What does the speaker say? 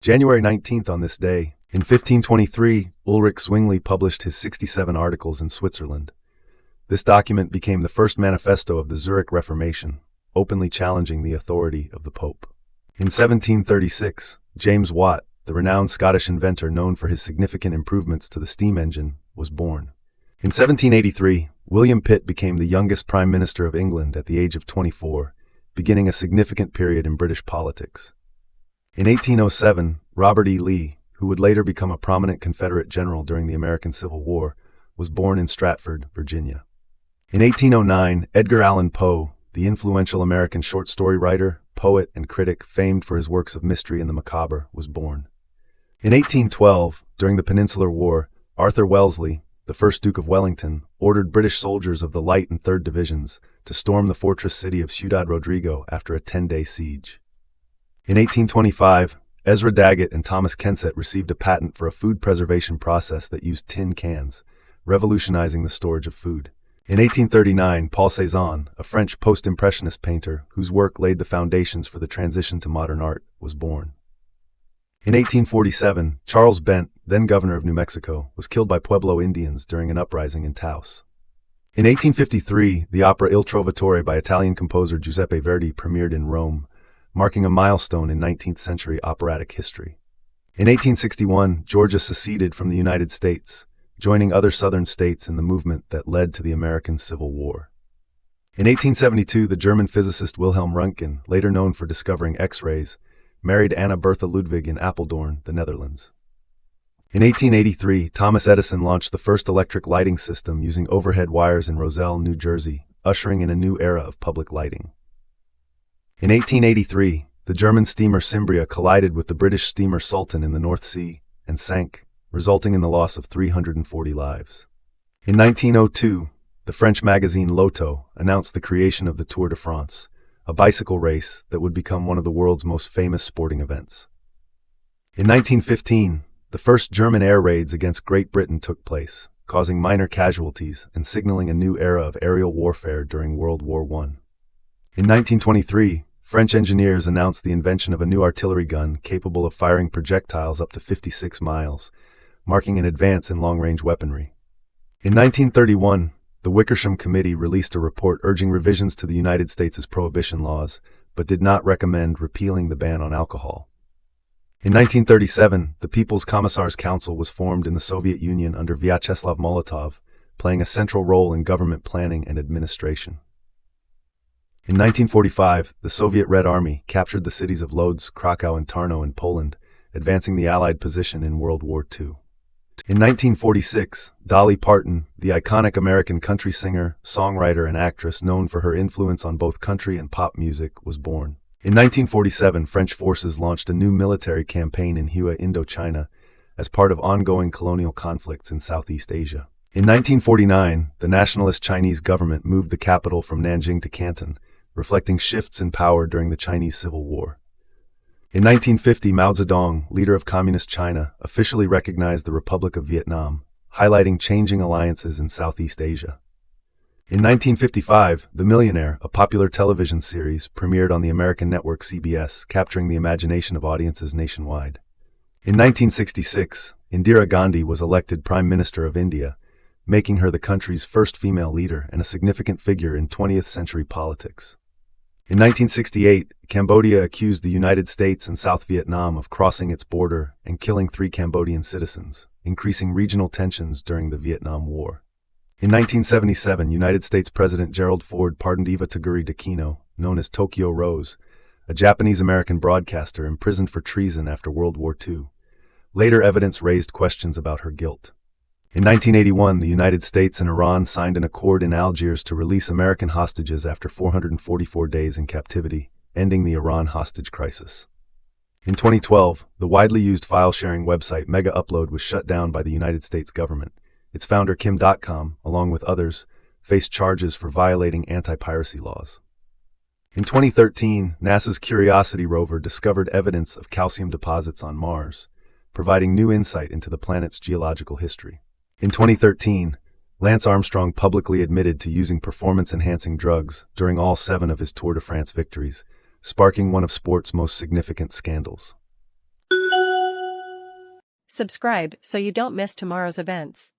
January 19th on this day, in 1523, Ulrich Zwingli published his 67 articles in Switzerland. This document became the first manifesto of the Zurich Reformation, openly challenging the authority of the Pope. In 1736, James Watt, the renowned Scottish inventor known for his significant improvements to the steam engine, was born. In 1783, William Pitt became the youngest Prime Minister of England at the age of 24, beginning a significant period in British politics. In 1807, Robert E. Lee, who would later become a prominent Confederate general during the American Civil War, was born in Stratford, Virginia. In 1809, Edgar Allan Poe, the influential American short story writer, poet, and critic famed for his works of mystery and the macabre, was born. In 1812, during the Peninsular War, Arthur Wellesley, the first Duke of Wellington, ordered British soldiers of the Light and Third Divisions to storm the fortress city of Ciudad Rodrigo after a 10-day siege. In 1825, Ezra Daggett and Thomas Kensett received a patent for a food preservation process that used tin cans, revolutionizing the storage of food. In 1839, Paul Cézanne, a French post-impressionist painter whose work laid the foundations for the transition to modern art, was born. In 1847, Charles Bent, then governor of New Mexico, was killed by Pueblo Indians during an uprising in Taos. In 1853, the opera Il Trovatore by Italian composer Giuseppe Verdi premiered in Rome, marking a milestone in 19th-century operatic history. In 1861, Georgia seceded from the United States, joining other southern states in the movement that led to the American Civil War. In 1872, the German physicist Wilhelm Röntgen, later known for discovering X-rays, married Anna Bertha Ludwig in Apeldoorn, the Netherlands. In 1883, Thomas Edison launched the first electric lighting system using overhead wires in Roselle, New Jersey, ushering in a new era of public lighting. In 1883, the German steamer Cimbria collided with the British steamer Sultan in the North Sea and sank, resulting in the loss of 340 lives. In 1902, the French magazine Loto announced the creation of the Tour de France, a bicycle race that would become one of the world's most famous sporting events. In 1915, the first German air raids against Great Britain took place, causing minor casualties and signaling a new era of aerial warfare during World War I. In 1923, French engineers announced the invention of a new artillery gun capable of firing projectiles up to 56 miles, marking an advance in long-range weaponry. In 1931, the Wickersham Committee released a report urging revisions to the United States' prohibition laws, but did not recommend repealing the ban on alcohol. In 1937, the People's Commissars' Council was formed in the Soviet Union under Vyacheslav Molotov, playing a central role in government planning and administration. In 1945, the Soviet Red Army captured the cities of Lodz, Krakow, and Tarnow in Poland, advancing the Allied position in World War II. In 1946, Dolly Parton, the iconic American country singer, songwriter, and actress known for her influence on both country and pop music, was born. In 1947, French forces launched a new military campaign in Hua, Indochina, as part of ongoing colonial conflicts in Southeast Asia. In 1949, the nationalist Chinese government moved the capital from Nanjing to Canton, reflecting shifts in power during the Chinese Civil War. In 1950, Mao Zedong, leader of Communist China, officially recognized the Republic of Vietnam, highlighting changing alliances in Southeast Asia. In 1955, The Millionaire, a popular television series, premiered on the American network CBS, capturing the imagination of audiences nationwide. In 1966, Indira Gandhi was elected Prime Minister of India, making her the country's first female leader and a significant figure in 20th-century politics. In 1968, Cambodia accused the United States and South Vietnam of crossing its border and killing 3 Cambodian citizens, increasing regional tensions during the Vietnam War. In 1977, United States President Gerald Ford pardoned Eva Toguri Takino, known as Tokyo Rose, a Japanese-American broadcaster imprisoned for treason after World War II. Later evidence raised questions about her guilt. In 1981, the United States and Iran signed an accord in Algiers to release American hostages after 444 days in captivity, ending the Iran hostage crisis. In 2012, the widely used file-sharing website Mega Upload was shut down by the United States government. Its founder, Kim.com, along with others, faced charges for violating anti-piracy laws. In 2013, NASA's Curiosity rover discovered evidence of calcium deposits on Mars, providing new insight into the planet's geological history. In 2013, Lance Armstrong publicly admitted to using performance-enhancing drugs during all 7 of his Tour de France victories, sparking one of sport's most significant scandals. Subscribe so you don't miss tomorrow's events.